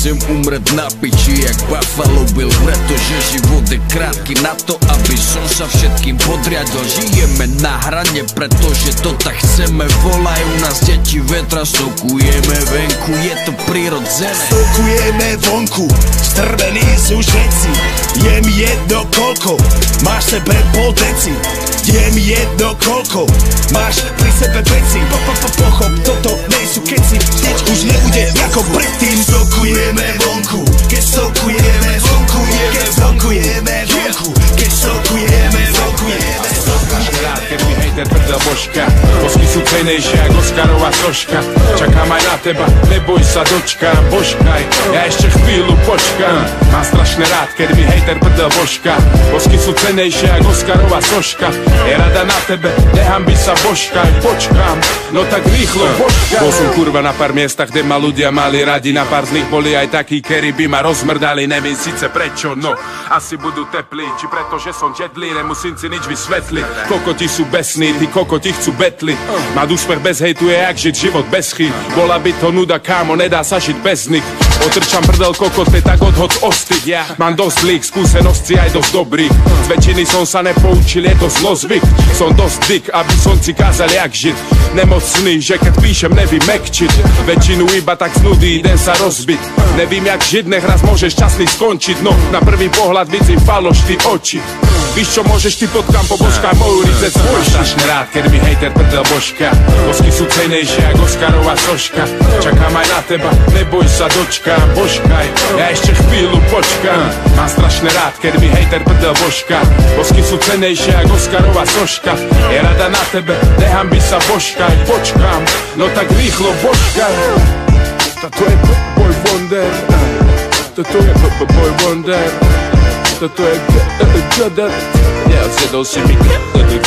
chcem umřet na piči jak Buffalo Bill, pretože život je krátky na to, aby som sa všetkým podriadil. Žijeme na hrane, pretože to tak chceme. Volajú nás deti vetra, stokujeme venku, je to prirodzené. Stokujeme vonku, strvení sú všetci. Je mi jedno koľko, máš sebe pol deci. Je mi jedno koľko, máš pri sebe veci. Pochop, toto nejsú keci, teď už nebude ako predtým. Stokujeme vonku, keď stokujeme vonku, keď stokujeme vonku, keď stokujeme vonku. Strašne rád, keď mi hejter prdel božka. Bosky sú cenejšie ako Oscarová soška. Čakám aj na teba, neboj sa, dočkám. Božkaj, ja ešte chvíľu počkám. Mám strašne rád, keď mi hejter prdel božka. Bosky sú cenejšie ako Oscarová soška. Je rada na tebe, nehambi sa, božkaj. Počkám, no tak rýchlo, božkaj. Bol som kurva na pár miestach, kde ma ľudia mali radi. Na pár z nich boli aj takí, ktorí by ma rozmrdali. Neviem síce prečo, no asi budú teplí. Či preto, že som jedlý, nemusím si nič vysvetliť. Kokoti sú besní, tí kokoti chcú betli. Mať úspech bez hejtu je jak žiť život bez chýb. Bola by to nuda, kámo, nedá sa žiť bez nich. Otrčam prdel kokoty, tak odhod ostych. Ja mám dosť zlých skúseností, aj dosť dobrých. Z väčšiny som sa nepoučil, je to zlozvyk. Som dosť dik, aby som si kázal jak žiť. Nemocný, že keď píšem, nevím mekčiť. Väčšinu iba tak z nudy, idem sa rozbiť. Nevím jak žiť, nech raz môžeš šťastný skončiť. No, na prvý pohľad vidím faloš, ty oči. Víš čo, môžeš ty potkám po božkách moju rice svoj. Strašne rád, keď mi hejter prdel božka. Bosky sú cenejšie ako Oscarová soška. Čakám aj na teba, neboj sa, dočkám. Božkaj, ja ešte chvíľu počkám. Mám strašne rád, keď mi hejter prdel božka. Bosky sú cenejšie ako Oscarová soška. Je rada na tebe, nehambi sa, božkaj. Počkám, no tak rýchlo, božkaj. Toto je Boy Wonder. Toto je Boy Wonder. Toto je Gada. Ja zjedol si mi okej.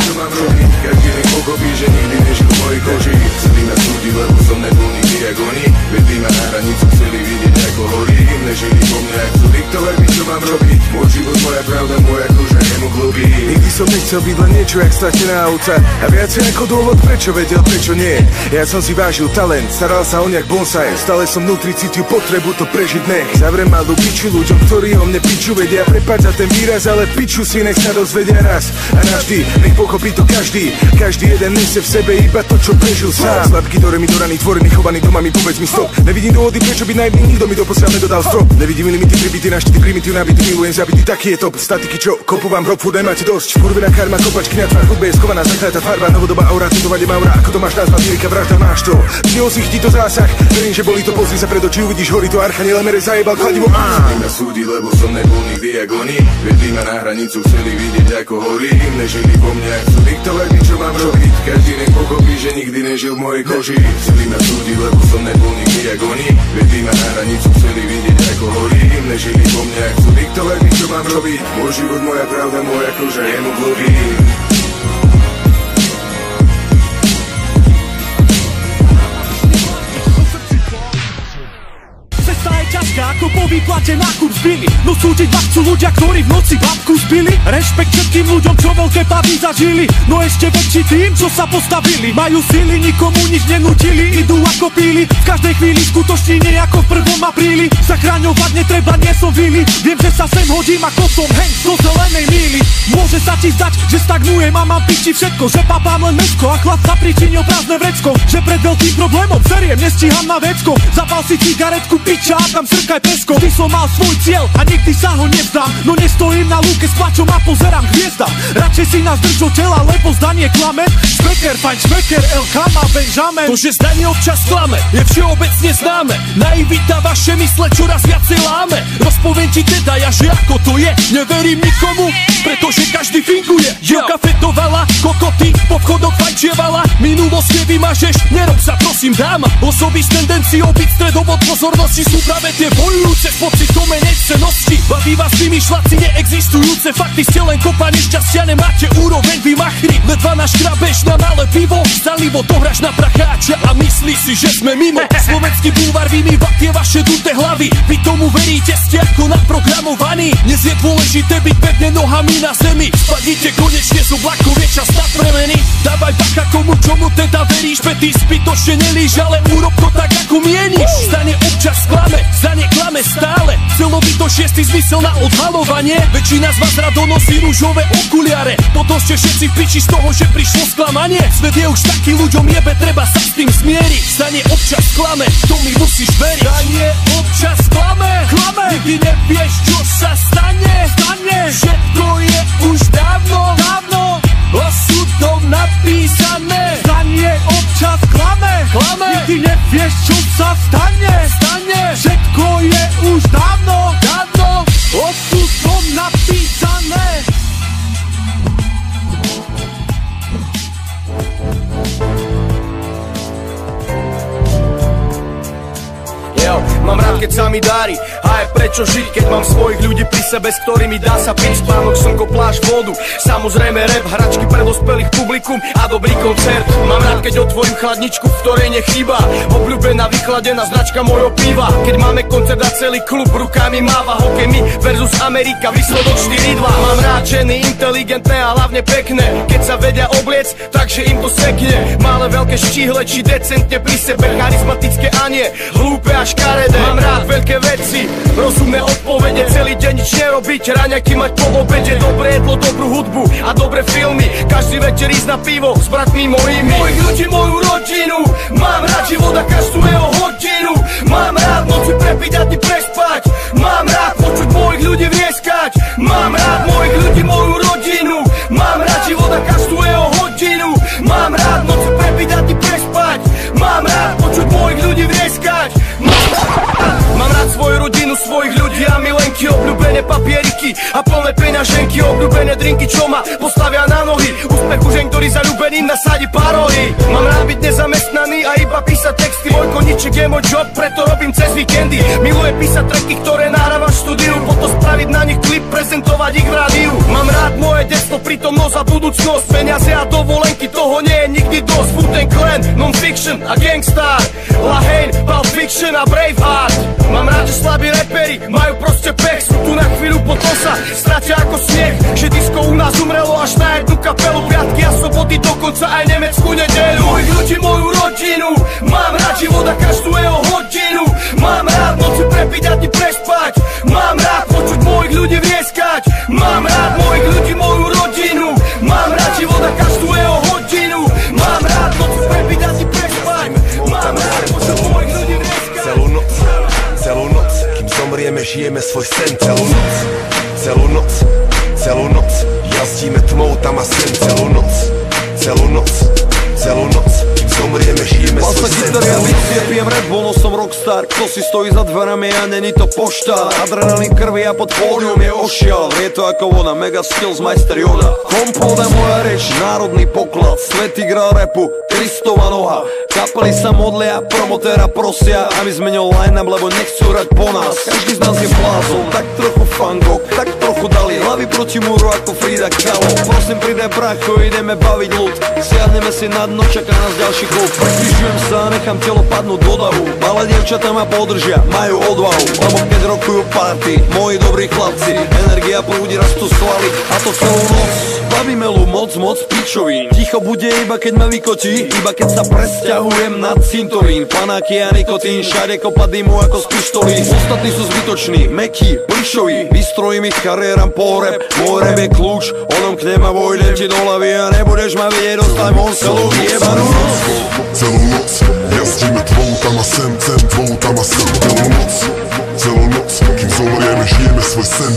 Čo mám robiť? Každý nech pochopí, že nikdy nežil v mojej koži. Chceli ma súdiť, lebo som nebol nikdy jak oni. Vedli ma na hranicu, chceli vidieť ako horí. Im nežili po mne, ak chcú diktovať mi, čo mám robiť. Môj život, moja pravda, moja koža, nemohlo byť. Nikdy som nechcel byť len niečo jak stratená auta. A viacej ako dôvod, prečo vedel, prečo nie. Ja som si vážil talent, staral sa o nejak bonsai. Stále som vnútri cítil potrebu to prežiť nech. Zavrem malú piču ľuďom, ktorí o mne piču vedia. Prepáč za ten výraz, ale piču si nech sa dozvedia raz a navždy. Nech pochopí to každý. Každý jeden nese v sebe iba to, čo prežil sám. Slabky, ktoré mi do rany tvorený, chovaný doma mi povedz mi stop. Nevidím dôvody, prečo byť naivný, nikto mi doposiaľ nedodal strop. Nevidím limity, pribity, naštity, primitív, nabitý, milujem zabitý, taký je top. Statiky, čo kopu vám hrob, furt nemáte dosť. Kurvená karma, kopačky na tvár, chodbe je skovaná, zakletá farba, novodobá aura, tetovanie maura, ako to máš nazvať, lyrika, vražda, máš to. Přijel si chtít to zásah, verím, že boli to, pozri sa pred oči, uvidíš hory, to archaniel mere zajebal kladivo. Chceli ma súdiť, lebo som nebol nikdy jak oni. Vedli ma na hranicu, chceli vidieť ako horí. Im nežili po mne, chcú diktovať mi, čo mám robiť. Každý nech pochopí, že nikdy nežil v mojej koži. Chceli ma súdiť, lebo som nebol nikdy jak oni. Vedli ma na hranicu, chceli vidieť ako horí. Im nežili po mne, chcú diktovať mi, čo mám robiť. Môj život, moja pravda, moja koža, hemoglobín. Ako po výplate nákup zbili. No súdiť ma chcú ľudia, ktorí v noci babku zbili. Rešpekt všetkým ľuďom, čo veľké pavy zažili. No ešte väčší tým, čo sa postavili. Majú sily, nikomu nič nenutili. Idú ako píli, v každej chvíli skutoční nejako v 1. apríli. Zachraňovať netreba, nie som vili. Viem, že sa sem hodím ako som Hank do zelenej míly. Môže sa ti zdať, že stagnujem a mám piči všetko. Že papám len mesko a chlap zapričinil prázdne vrecko. Že pred veľkým problémom seriem, nestíham na vecko. Zapal si cigaretku, piča a tam srkaj pesko. Ty som mal svoj cieľ a nikdy sa ho nevzdám. No nestojím na lúke s plačom a pozerám hviezdam. Radšej si nás držo tela, lebo zdanie klame. Šmeker, fajn šmeker, El Kama, Benjamin. To, že zdanie občas klame, je všeobecne známe. Naivita vaše mysle čoraz viacej láme. Rozpoviem ti teda ja, že ako to je. Neverím nikomu, pretože každý finguje. Joga fetovala, kokoty po vchodoch fajčievala. Minulosť nevymažeš, nerob sa prosím dáma. Osoby s tendenciou byť stredobod pozornosti sú práve tie bojujúce s pocitom nechcenosti. Baví vás vymýšľať si neexistujúce fakty. Ste len kopa nešťastia, nemáte úroveň vy machry. Ledva naškrabeš na malé pivo, zalivo dohraš na pracháča a myslíš si, že sme mimo. Slovenský bulvár vymýva tie vaše duté hlavy. Vy tomu veríte, ste ako naprogramovaní. Dnes je dôležité byť pevne nohami na zemi. Spadnite konečne z oblakov, je čas stav premeny. Dávaj baka komu čomu teda veríš, veď ty zbytočne nelíš, ale urob to tak ako mieníš. Zdanie občas klame, zdanie klame stále. Chcelo by to šiestý zmysel na odhalovanie. Väčšina z vás rado nosí rúžové okuliare, potom ste všetci v piči z toho, že prišlo sklamanie. Svet je už taký, ľuďom jebe, treba sa s tým zmieriť. Zdanie občas klame, to mi musíš veriť. Zdanie občas klame, nikdy nevieš, čo sa stane. Všetko je už dávno osudom napísané. Zdanie občas klame, nikdy nevieš, čo sa stane. Všetko je už dávno osudom napísané. Mám rád, keď sa mi darí a je prečo žiť, keď mám svojich ľudí pri sebe, s ktorými dá sa piť. Spánok, slnko, pláž, vodu, samozrejme rap, hračky pre dospelých publikum a dobrý koncert. Mám rád, keď otvorím chladničku, v ktorej nechýba obľúbená vychladená značka mojho piva. Keď máme koncert a celý klub rukami máva, hokej my versus Amerika, výsledok 4-2. Mám rád ženy inteligentné a hlavne pekné, keď sa vedia obliec, takže im to sekne. Malé, veľké, štíhle či decentne pri sebe, charizmatické a nie hlúpe a škaredé. Mám rád veľké veci, rozumné odpovede, celý deň nič nerobiť, raňajky mať po obede, dobré jedlo, dobrú hudbu a dobré filmy, každý večer ísť na pivo s bratmi mojimi. Mojich ľudí, moju rodinu, mám rád život a každú jeho hodinu. Mám rád noci prepiť a dni prespať, mám rád počuť mojich ľudí vrieskať. Mám rád mojich ľudí, moju rodinu, mám rád život a každú jeho hodinu. Mám rád noci prepiť a dni prespať, mám rád počuť mojich ľudí vrieskať. Mám rád svoju rodinu, svojich ľudí a milenky, obľúbené papieriky a plné peňaženky, obľúbené drinky, čo ma postavia na nohy, úspechu žen, ktorý zaľúbeným nasadí parohy. Mám rád byť nezamestnaný a iba písať texty, môj koníček je môj job, preto robím cez víkendy. Milujem písať tracky, ktoré nahrávam v štúdiu, potom spraviť na nich klip, prezentovať ich v rádiu. Mám rád moje detstvo, prítomnosť a budúcnosť, peniaze a dovolenky, toho nie je nikdy dosť. Wu-Tang Clan, Non-Fiction a Gangstar, La Haine, Pulp Fiction a Braveheart. Mám rád, že slabí reperi majú proste pech, sú tu na chvíľu, potom sa stratia ako sneh. Že disco u nás umrelo až na jednu kapelu, piatky a soboty, dokonca aj nemeckú nedeľu. Mojich ľudí, moju rodinu, mám rád život a každú jeho hodinu. Mám rád noci prepiť a dni prespať, mám rád počuť mojich ľudí vrieskať. Mám rád mojich ľudí, moju rodinu, mám rád život a každú jeho hodinu. Mám rád noci prepiť a dni prespať, mám rád počuť mojich ľudí vrieskať. Celú noc, kým zomrieme, žijeme svoj sen. Celú noc, jazdíme tmou tam a sem. Celú noc, kým zomrieme, žijeme svoj sen. Pijem Red Bull, no som rockstar. Kto si stojí za dverami a není to poštár. Adrenalín krvi a pod pódium je ošial. Je to ako voda, mega skills, majster Yoda. Kompot je moja reč, národný poklad. Svetý grál rapu, Kristova noha. Kapely sa modlia, promotéra prosia, aby zmenil line-up, lebo nechcú hrať po nás. Každý z nás je blázon, tak trochu fangok, tak trochu dali hlavy proti múru ako Frida Kahlo. Prosím, pridaj bracho, ideme baviť ľud. Siahneme si na dno, čaká nás ďalší klub. Približujem sa a nechám telo padnúť do davu. Malé dievčatá ma podržia, majú odvahu, lebo keď rokujú party, moji dobrí chlapci, energia prúdi, rastú svaly a to celú noc. Bavíme lu moc pičovín. Ticho bude iba keď ma vykotí, iba keď sa presťahujem nad cintorín. Panáky a nikotín, všade kopa dymu ako z pištolí. Ostatní sú zbytoční, mekí, plišoví. Vystrojím ich kariéram pohreb, môj rap je kľúč. Onom k nema vojdem ti do hlavy a nebudeš ma vidieť, dostaj mon celú jebanú noc. Celú noc, jazdíme tvou tam a sem, tvou tam a sem. Celú noc, kým zomrieme, žijeme svoj sen.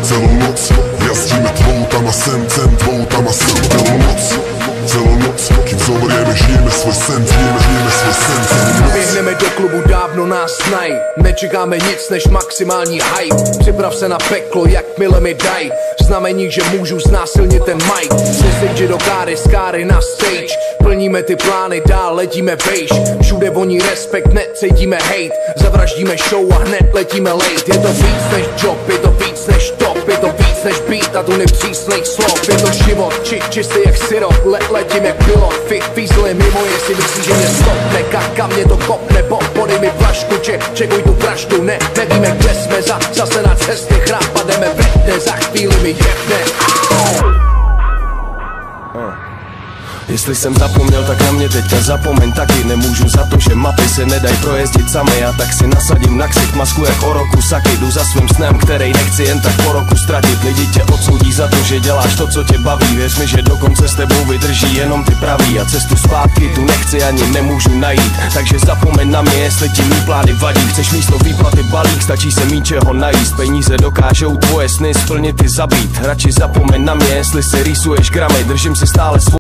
Celú noc, jazdíme tvou tam a sem, tvou tam a sem. Celú noc, kým zomrieme, žijeme svoj sen. Běhneme do klubu, dávno nás znají. Nečekáme nic než maximální hype. Připrav se na peklo, jakmile mi daj znamení, že můžu znásilnit ten mic. Stage do káry, z káry na stage. Plníme ty plány, dál letíme vejš. Všude voní respekt, necítíme hate. Zavraždíme show a hned letíme late. Je to víc než job, je to víc než top. Je to víc než beat a tu nepřísných slov. Je to život, čistý jak syrop. Letím jak pilot, fízle mimo, jestli myslíš, že mě stopne. Kam mě to kopne, podej mi flašku, čekuj tu praštu. Nevíme, kde jsme, zase na cestě chrápademe ve dne. Za chvíli mi jebne. Jestli jsem zapomněl, tak na mě teďka zapomeň taky. Nemůžu za to, že mapy se nedají projezdit sami. Já tak si nasadím na ksich masku jak o roku saky. Jdu za svým snem, který nechci jen tak po roku ztratit. Lidi tě odsoudí za to, že děláš to, co tě baví. Věř mi, že dokonce s tebou vydrží jenom ty praví. A cestu zpátky tu nechci ani nemůžu najít. Takže zapomeň na mě, jestli ti mý plány vadí. Chceš místo výplaty balík, stačí se mít čeho najíst. Peníze dokážou tvoje sny splnit i zabít. Radši zapomeň na mě, jestli si rýsuješ gramy. Držím si stále svůj